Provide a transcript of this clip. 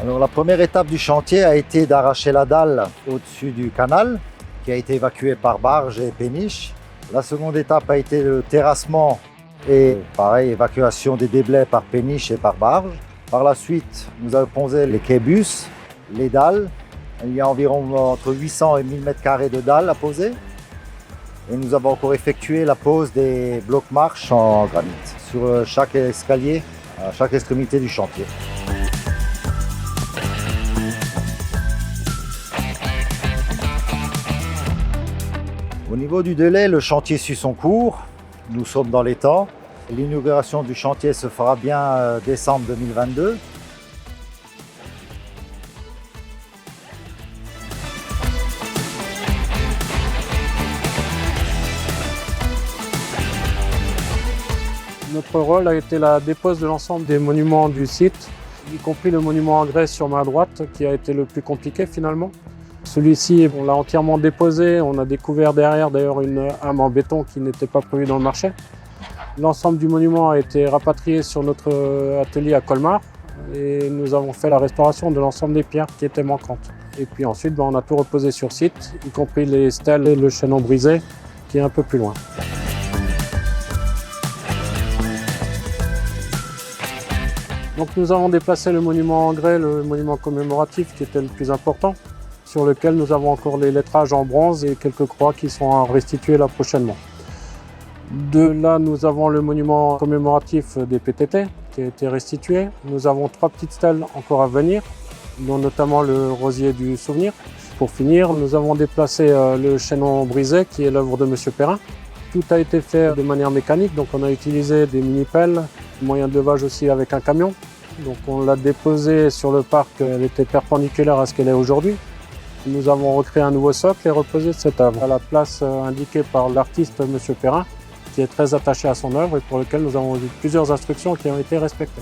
Alors la première étape du chantier a été d'arracher la dalle au-dessus du canal qui a été évacué par barge et péniche. La seconde étape a été le terrassement et pareil, évacuation des déblais par péniche et par barge. Par la suite, nous avons posé les quai-bus, les dalles. Il y a environ entre 800 et 1000 m² de dalles à poser. Et nous avons encore effectué la pose des blocs marches en granit sur chaque escalier, à chaque extrémité du chantier. Au niveau du délai, le chantier suit son cours. Nous sommes dans les temps. L'inauguration du chantier se fera bien décembre 2022. Notre rôle a été la dépose de l'ensemble des monuments du site, y compris le monument en grès sur ma droite, qui a été le plus compliqué finalement. Celui-ci, on l'a entièrement déposé. On a découvert derrière d'ailleurs une âme en béton qui n'était pas prévue dans le marché. L'ensemble du monument a été rapatrié sur notre atelier à Colmar et nous avons fait la restauration de l'ensemble des pierres qui étaient manquantes. Et puis ensuite, on a tout reposé sur site, y compris les stèles et le chaînon brisé qui est un peu plus loin. Donc nous avons déplacé le monument en grès, le monument commémoratif qui était le plus important, sur lequel nous avons encore les lettrages en bronze et quelques croix qui sont à restituer là prochainement. De là, nous avons le monument commémoratif des PTT qui a été restitué. Nous avons 3 petites stèles encore à venir, dont notamment le rosier du souvenir. Pour finir, nous avons déplacé le chaînon brisé qui est l'œuvre de M. Perrin. Tout a été fait de manière mécanique, donc on a utilisé des mini-pelles, moyen de levage aussi avec un camion. Donc on l'a déposé sur le parc, elle était perpendiculaire à ce qu'elle est aujourd'hui. Nous avons recréé un nouveau socle et reposé cette œuvre à la place indiquée par l'artiste M. Perrin, qui est très attaché à son œuvre et pour lequel nous avons eu plusieurs instructions qui ont été respectées.